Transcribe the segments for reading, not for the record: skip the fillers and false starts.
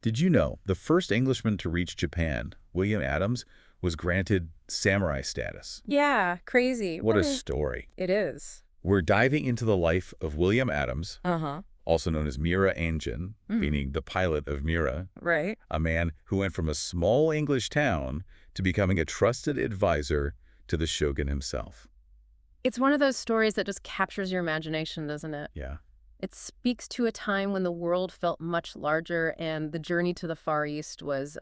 Did you know the first Englishman to reach Japan, William Adams, was granted samurai status? Yeah, crazy. What a story. It is. We're diving into the life of William Adams, Uh-huh. also known as Mira Anjin, meaning the pilot of Mira, Right. a man who went from a small English town to becoming a trusted advisor to the shogun himself. It's one of those stories that just captures your imagination, doesn't it? Yeah. It speaks to a time when the world felt much larger and the journey to the Far East was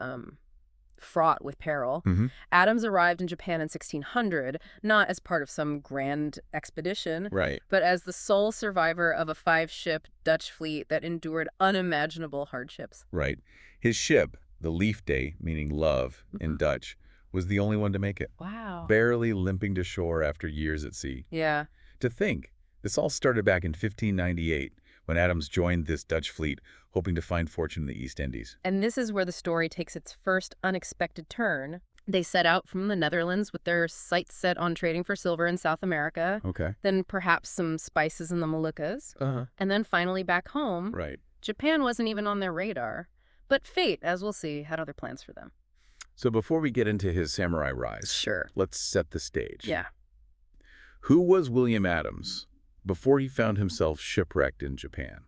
fraught with peril. hmm Adams arrived in Japan in 1600, not as part of some grand expedition, Right. but as the sole survivor of a 5-ship Dutch fleet that endured unimaginable hardships. Right. His ship, the Leaf Day, meaning love in Dutch, was the only one to make it, Wow. barely limping to shore after years at sea. Yeah. To think, this all started back in 1598 when Adams joined this Dutch fleet, hoping to find fortune in the East Indies. And this is where the story takes its first unexpected turn. They set out from the Netherlands with their sights set on trading for silver in South America, Okay. then perhaps some spices in the Moluccas, Uh-huh. and then finally back home. Right. Japan wasn't even on their radar. But fate, as we'll see, had other plans for them. So before we get into his samurai rise, Sure. let's set the stage. Yeah. Who was William Adams before he found himself shipwrecked in Japan?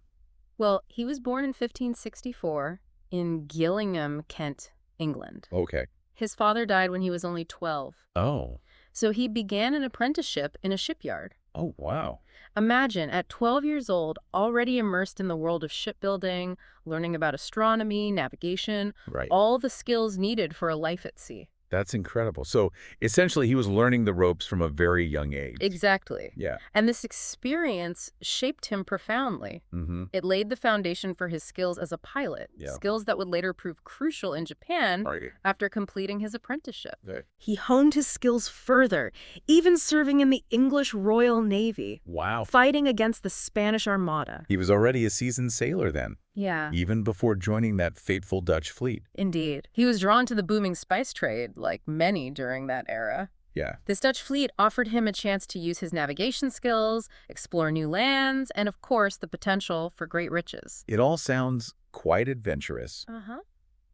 Well, he was born in 1564 in Gillingham, Kent, England. Okay. His father died when he was only 12. Oh. So he began an apprenticeship in a shipyard. Oh, wow. Imagine, at 12 years old, already immersed in the world of shipbuilding, learning about astronomy, navigation, Right. all the skills needed for a life at sea. That's incredible. So essentially, he was learning the ropes from a very young age. Exactly. Yeah. And this experience shaped him profoundly. Mm-hmm. It laid the foundation for his skills as a pilot, Yeah. skills that would later prove crucial in Japan Right. after completing his apprenticeship. Okay. He honed his skills further, even serving in the English Royal Navy, Wow. fighting against the Spanish Armada. He was already a seasoned sailor then, Yeah, even before joining that fateful Dutch fleet. indeed. He was drawn to the booming spice trade, like many during that era. Yeah. This Dutch fleet offered him a chance to use his navigation skills, explore new lands, and of course, the potential for great riches. It all sounds quite adventurous, Uh-huh.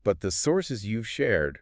but the sources you've shared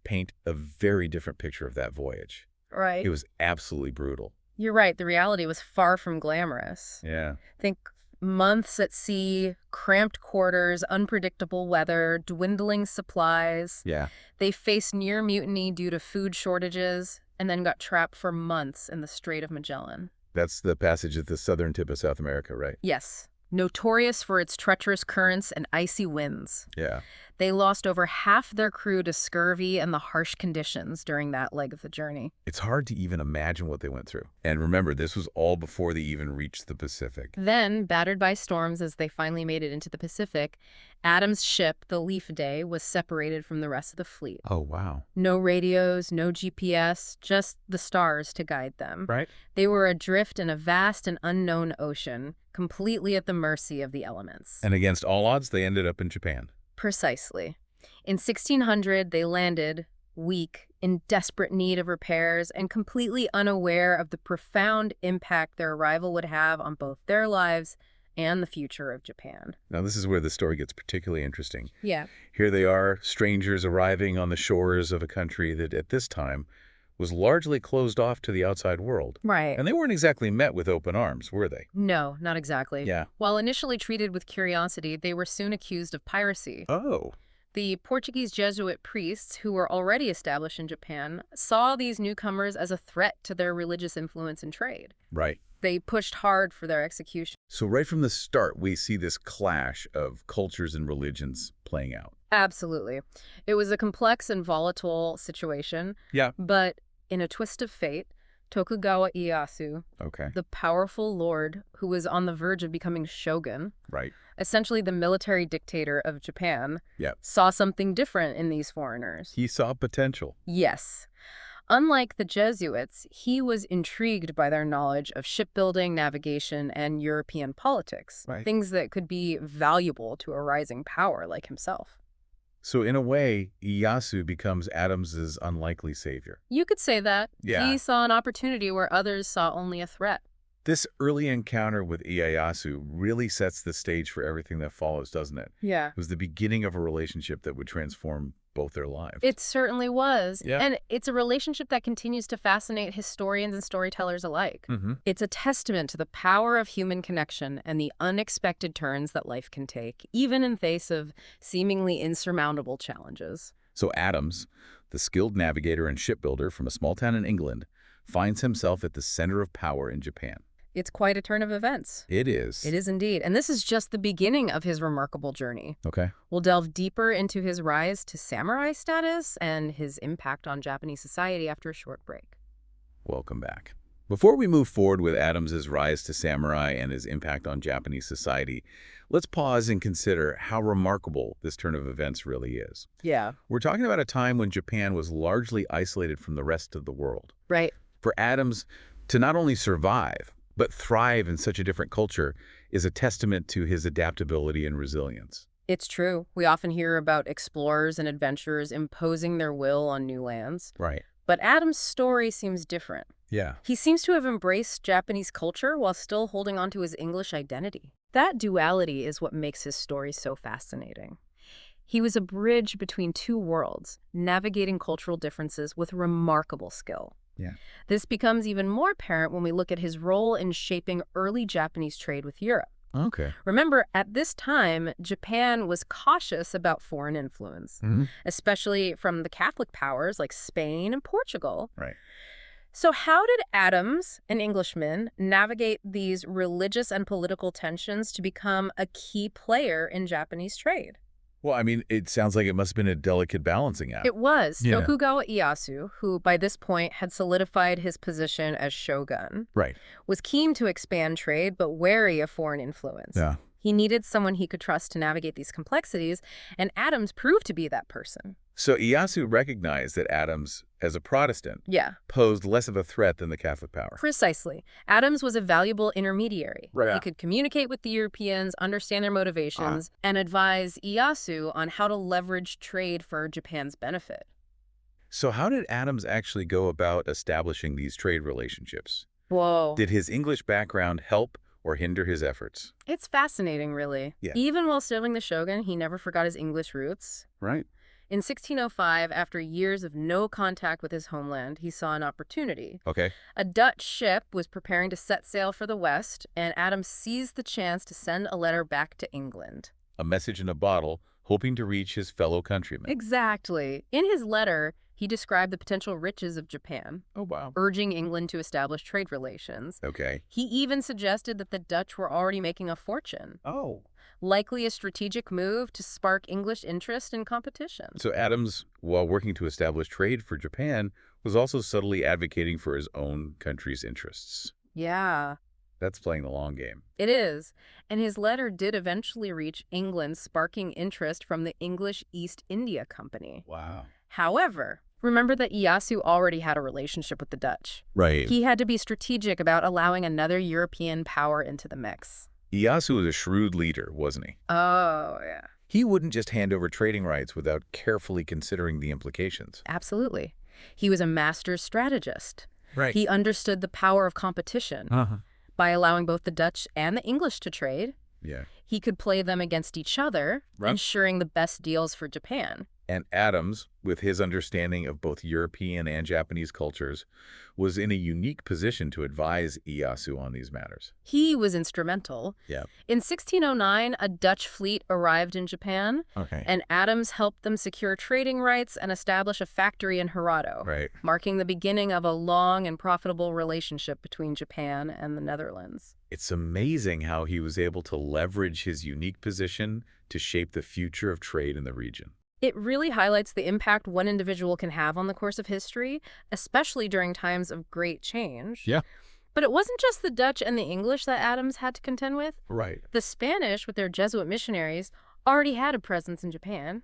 paint a very different picture of that voyage. Right. It was absolutely brutal. You're right. The reality was far from glamorous. Yeah. Think months at sea, cramped quarters, unpredictable weather, dwindling supplies. Yeah. They faced near mutiny due to food shortages and then got trapped for months in the Strait of Magellan. That's the passage at the southern tip of South America, right? Yes, notorious for its treacherous currents and icy winds. Yeah. They lost over half their crew to scurvy and the harsh conditions during that leg of the journey. It's hard to even imagine what they went through. And remember, this was all before they even reached the Pacific. Then, battered by storms as they finally made it into the Pacific, Adams' ship, the Leaf Day, was separated from the rest of the fleet. Oh, wow. No radios, no GPS, just the stars to guide them. Right? They were adrift in a vast and unknown ocean, completely at the mercy of the elements. And against all odds, they ended up in Japan. Precisely. In 1600, they landed, weak, in desperate need of repairs, and completely unaware of the profound impact their arrival would have on both their lives and the future of Japan. Now, this is where the story gets particularly interesting. Yeah. Here they are, strangers arriving on the shores of a country that at this time was largely closed off to the outside world. Right. And they weren't exactly met with open arms, were they? No, not exactly. Yeah. While initially treated with curiosity, they were soon accused of piracy. Oh. The Portuguese Jesuit priests, who were already established in Japan, saw these newcomers as a threat to their religious influence and trade. Right. They pushed hard for their execution. So right from the start, we see this clash of cultures and religions playing out. Absolutely. It was a complex and volatile situation, Yeah. but in a twist of fate, Tokugawa Ieyasu, Okay. the powerful lord who was on the verge of becoming shogun, Right. essentially the military dictator of Japan, Yeah. saw something different in these foreigners. He saw potential. Yes. Unlike the Jesuits, he was intrigued by their knowledge of shipbuilding, navigation, and European politics, Right. things that could be valuable to a rising power like himself. So in a way, Ieyasu becomes Adams's unlikely savior. You could say that. Yeah. He saw an opportunity where others saw only a threat. This early encounter with Ieyasu really sets the stage for everything that follows, doesn't it? Yeah. It was the beginning of a relationship that would transform both their lives. It certainly was. Yeah. And it's a relationship that continues to fascinate historians and storytellers alike. Mm-hmm. It's a testament to the power of human connection and the unexpected turns that life can take, even in face of seemingly insurmountable challenges. So Adams, the skilled navigator and shipbuilder from a small town in England, finds himself at the center of power in Japan. It's quite a turn of events. It is. It is indeed. And this is just the beginning of his remarkable journey. Okay. We'll delve deeper into his rise to samurai status and his impact on Japanese society after a short break. Welcome back. Before we move forward with Adams's rise to samurai and his impact on Japanese society, let's pause and consider how remarkable this turn of events really is. Yeah. We're talking about a time when Japan was largely isolated from the rest of the world. Right. For Adams to not only survive, but thrive in such a different culture is a testament to his adaptability and resilience. It's true. We often hear about explorers and adventurers imposing their will on new lands. Right. But Adam's story seems different. Yeah. He seems to have embraced Japanese culture while still holding on to his English identity. That duality is what makes his story so fascinating. He was a bridge between two worlds, navigating cultural differences with remarkable skill. Yeah. This becomes even more apparent when we look at his role in shaping early Japanese trade with Europe. Okay. Remember, at this time, Japan was cautious about foreign influence, especially from the Catholic powers like Spain and Portugal. Right. So how did Adams, an Englishman, navigate these religious and political tensions to become a key player in Japanese trade? Well, I mean, it sounds like it must have been a delicate balancing act. It was. Yeah. Tokugawa Ieyasu, who by this point had solidified his position as shogun, Right. was keen to expand trade but wary of foreign influence. Yeah. He needed someone he could trust to navigate these complexities, and Adams proved to be that person. So Ieyasu recognized that Adams, as a Protestant, Yeah, posed less of a threat than the Catholic power. precisely. Adams was a valuable intermediary. Right. He could communicate with the Europeans, understand their motivations, and advise Ieyasu on how to leverage trade for Japan's benefit. So how did Adams actually go about establishing these trade relationships? Whoa. Did his English background help or hinder his efforts? It's fascinating, really. Yeah. Even while serving the shogun, he never forgot his English roots. Right. In 1605, after years of no contact with his homeland, he saw an opportunity. Okay. A Dutch ship was preparing to set sail for the West, and Adams seized the chance to send a letter back to England. A message in a bottle, hoping to reach his fellow countrymen. Exactly. In his letter, he described the potential riches of Japan, Oh, wow. urging England to establish trade relations. Okay. He even suggested that the Dutch were already making a fortune, Oh. likely a strategic move to spark English interest in competition. So Adams, while working to establish trade for Japan, was also subtly advocating for his own country's interests. Yeah, That's playing the long game. it is. And his letter did eventually reach England, sparking interest from the English East India Company. Wow. However, remember that Ieyasu already had a relationship with the Dutch. Right. He had to be strategic about allowing another European power into the mix. Ieyasu was a shrewd leader, wasn't he? Oh, yeah. He wouldn't just hand over trading rights without carefully considering the implications. Absolutely. He was a master strategist. Right. He understood the power of competition. By allowing both the Dutch and the English to trade, Yeah. he could play them against each other, Right. ensuring the best deals for Japan. And Adams, with his understanding of both European and Japanese cultures, was in a unique position to advise Ieyasu on these matters. He was instrumental. Yeah. In 1609, a Dutch fleet arrived in Japan, Okay. and Adams helped them secure trading rights and establish a factory in Hirado, Right. marking the beginning of a long and profitable relationship between Japan and the Netherlands. It's amazing how he was able to leverage his unique position to shape the future of trade in the region. It really highlights the impact one individual can have on the course of history, especially during times of great change. Yeah. But it wasn't just the Dutch and the English that Adams had to contend with. Right. The Spanish, with their Jesuit missionaries, already had a presence in Japan.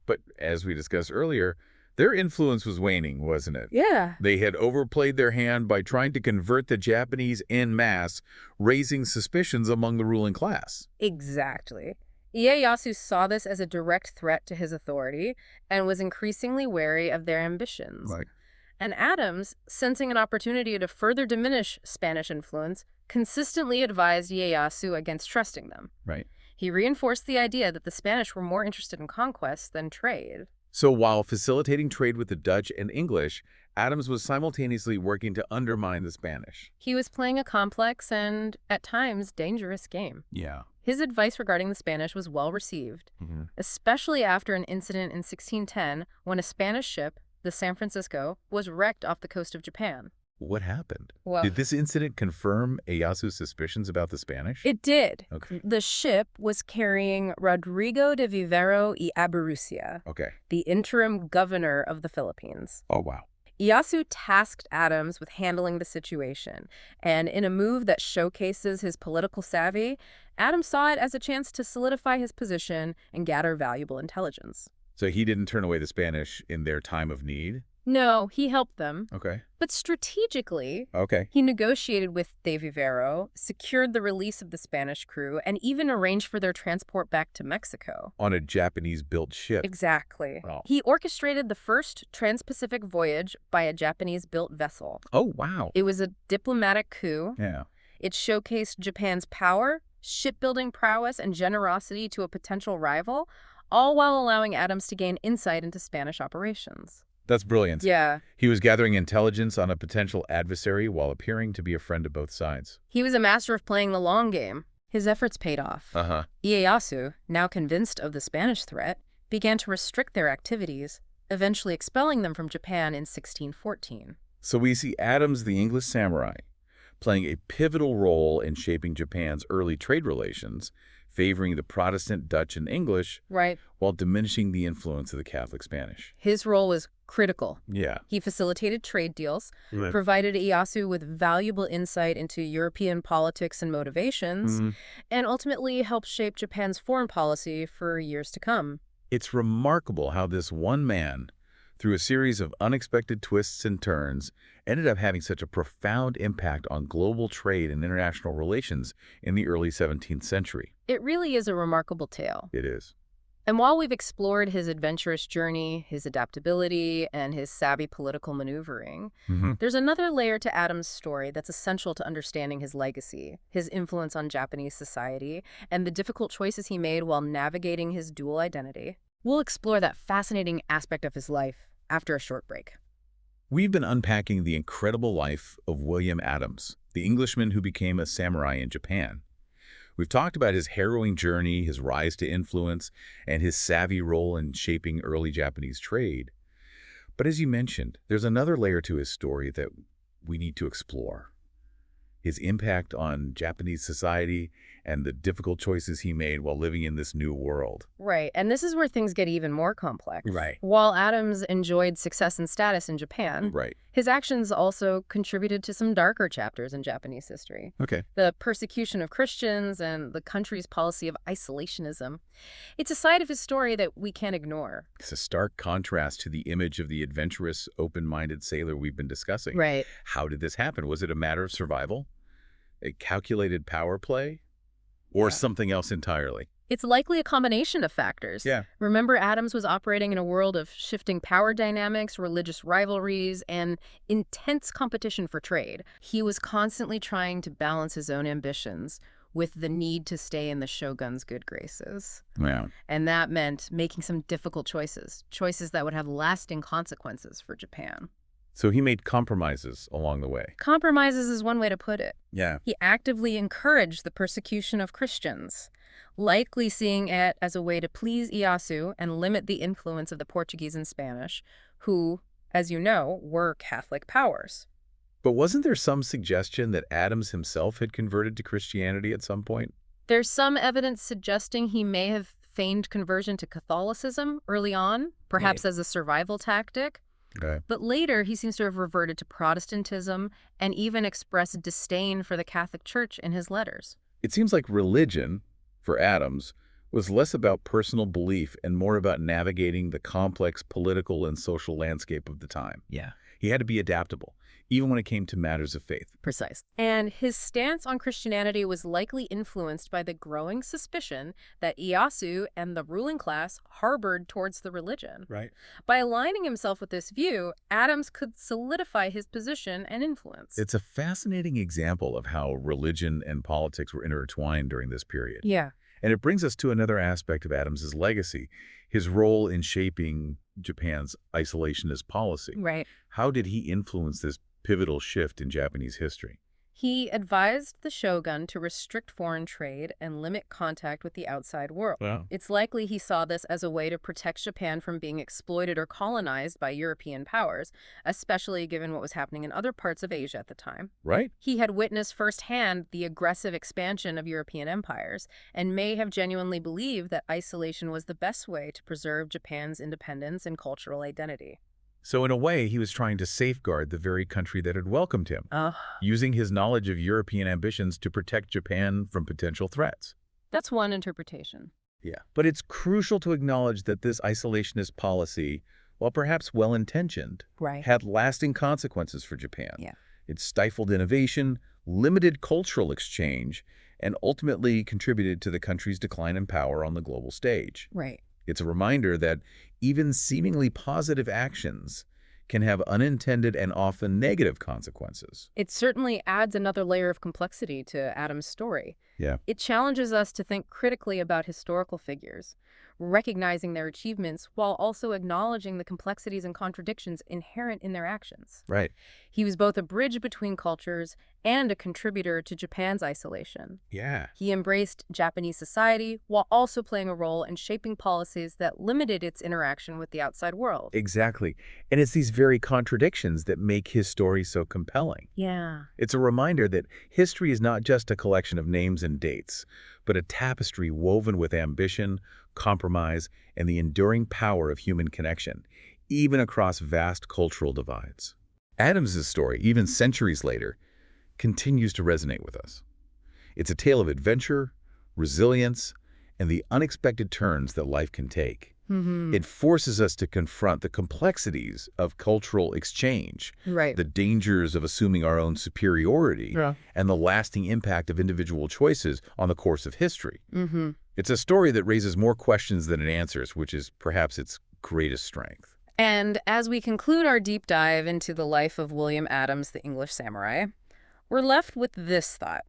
But as we discussed earlier, their influence was waning, wasn't it? Yeah. They had overplayed their hand by trying to convert the Japanese en masse, raising suspicions among the ruling class. Exactly. Ieyasu saw this as a direct threat to his authority and was increasingly wary of their ambitions. And Adams, sensing an opportunity to further diminish Spanish influence, consistently advised Ieyasu against trusting them. Right. He reinforced the idea that the Spanish were more interested in conquest than trade. So while facilitating trade with the Dutch and English, Adams was simultaneously working to undermine the Spanish. He was playing a complex and, at times, dangerous game. Yeah. His advice regarding the Spanish was well received, especially after an incident in 1610 when a Spanish ship, the San Francisco, was wrecked off the coast of Japan. What happened? Well, Did this incident confirm Ieyasu's suspicions about the Spanish? it did. Okay. The ship was carrying Rodrigo de Vivero y Abarrurcia, Okay. the interim governor of the Philippines. Oh, wow. Ieyasu tasked Adams with handling the situation, and in a move that showcases his political savvy, Adams saw it as a chance to solidify his position and gather valuable intelligence. So he didn't turn away the Spanish in their time of need? No, he helped them, Okay. but strategically, Okay. he negotiated with De Vivero, secured the release of the Spanish crew, and even arranged for their transport back to Mexico. On a Japanese-built ship. Exactly. Wow. He orchestrated the first trans-Pacific voyage by a Japanese-built vessel. Oh, wow. It was a diplomatic coup. Yeah. It showcased Japan's power, shipbuilding prowess, and generosity to a potential rival, all while allowing Adams to gain insight into Spanish operations. That's brilliant. Yeah. He was gathering intelligence on a potential adversary while appearing to be a friend of both sides. He was a master of playing the long game. His efforts paid off. Uh-huh. Ieyasu, now convinced of the Spanish threat, began to restrict their activities, eventually expelling them from Japan in 1614. So we see Adams, the English samurai, playing a pivotal role in shaping Japan's early trade relations, favoring the Protestant Dutch and English, Right. while diminishing the influence of the Catholic Spanish. His role was critical. Yeah. He facilitated trade deals, Right. provided Ieyasu with valuable insight into European politics and motivations, and ultimately helped shape Japan's foreign policy for years to come. It's remarkable how this one man, through a series of unexpected twists and turns, ended up having such a profound impact on global trade and international relations in the early 17th century. It really is a remarkable tale. It is. And while we've explored his adventurous journey, his adaptability, and his savvy political maneuvering, there's another layer to Adams' story that's essential to understanding his legacy, his influence on Japanese society, and the difficult choices he made while navigating his dual identity. We'll explore that fascinating aspect of his life after a short break. We've been unpacking the incredible life of William Adams, the Englishman who became a samurai in Japan. We've talked about his harrowing journey, his rise to influence, and his savvy role in shaping early Japanese trade. But as you mentioned, there's another layer to his story that we need to explore. His impact on Japanese society and the difficult choices he made while living in this new world. Right, and this is where things get even more complex. Right. While Adams enjoyed success and status in Japan, Right. his actions also contributed to some darker chapters in Japanese history. Okay. The persecution of Christians and the country's policy of isolationism. It's a side of his story that we can't ignore. It's a stark contrast to the image of the adventurous, open-minded sailor we've been discussing. Right. How did this happen? Was it a matter of survival? A calculated power play? Or something else entirely? It's likely a combination of factors. Yeah. Remember, Adams was operating in a world of shifting power dynamics, religious rivalries, and intense competition for trade. He was constantly trying to balance his own ambitions with the need to stay in the shogun's good graces. Yeah. And that meant making some difficult choices that would have lasting consequences for Japan. So he made compromises along the way. Compromises is one way to put it. Yeah. He actively encouraged the persecution of Christians, likely seeing it as a way to please Ieyasu and limit the influence of the Portuguese and Spanish, who, as you know, were Catholic powers. But wasn't there some suggestion that Adams himself had converted to Christianity at some point? There's some evidence suggesting he may have feigned conversion to Catholicism early on, perhaps as a survival tactic. Okay. But later, he seems to have reverted to Protestantism and even expressed disdain for the Catholic Church in his letters. It seems like religion, for Adams, was less about personal belief and more about navigating the complex political and social landscape of the time. Yeah. He had to be adaptable, even when it came to matters of faith. Precise. And his stance on Christianity was likely influenced by the growing suspicion that Ieyasu and the ruling class harbored towards the religion. Right. By aligning himself with this view, Adams could solidify his position and influence. It's a fascinating example of how religion and politics were intertwined during this period. Yeah. And it brings us to another aspect of Adams's legacy, his role in shaping Japan's isolationist policy. Right. How did he influence this pivotal shift in Japanese history? He advised the shogun to restrict foreign trade and limit contact with the outside world. Wow. It's likely he saw this as a way to protect Japan from being exploited or colonized by European powers, especially given what was happening in other parts of Asia at the time. Right? He had witnessed firsthand the aggressive expansion of European empires and may have genuinely believed that isolation was the best way to preserve Japan's independence and cultural identity. So in a way, he was trying to safeguard the very country that had welcomed him, using his knowledge of European ambitions to protect Japan from potential threats. That's one interpretation. Yeah. But it's crucial to acknowledge that this isolationist policy, while perhaps well-intentioned, Right. had lasting consequences for Japan. Yeah. It stifled innovation, limited cultural exchange, and ultimately contributed to the country's decline in power on the global stage. Right. It's a reminder that even seemingly positive actions can have unintended and often negative consequences. It certainly adds another layer of complexity to Adam's story. Yeah. It challenges us to think critically about historical figures, recognizing their achievements while also acknowledging the complexities and contradictions inherent in their actions. Right. He was both a bridge between cultures and a contributor to Japan's isolation. Yeah. He embraced Japanese society while also playing a role in shaping policies that limited its interaction with the outside world. Exactly. And it's these very contradictions that make his story so compelling. Yeah. It's a reminder that history is not just a collection of names and dates, but a tapestry woven with ambition, compromise, and the enduring power of human connection, even across vast cultural divides. Adams's story, even centuries later, continues to resonate with us. It's a tale of adventure, resilience, and the unexpected turns that life can take. It forces us to confront the complexities of cultural exchange, Right. the dangers of assuming our own superiority, and the lasting impact of individual choices on the course of history. It's a story that raises more questions than it answers, which is perhaps its greatest strength. And as we conclude our deep dive into the life of William Adams, the English samurai, we're left with this thought.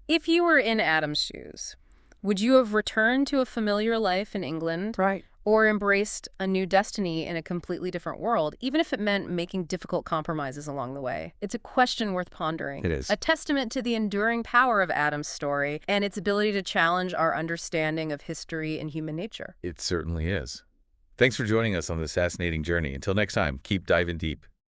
If you were in Adams' shoes, would you have returned to a familiar life in England? Right. Or embraced a new destiny in a completely different world, even if it meant making difficult compromises along the way? It's a question worth pondering. It is. A testament to the enduring power of Adam's story and its ability to challenge our understanding of history and human nature. It certainly is. Thanks for joining us on this fascinating journey. Until next time, keep diving deep.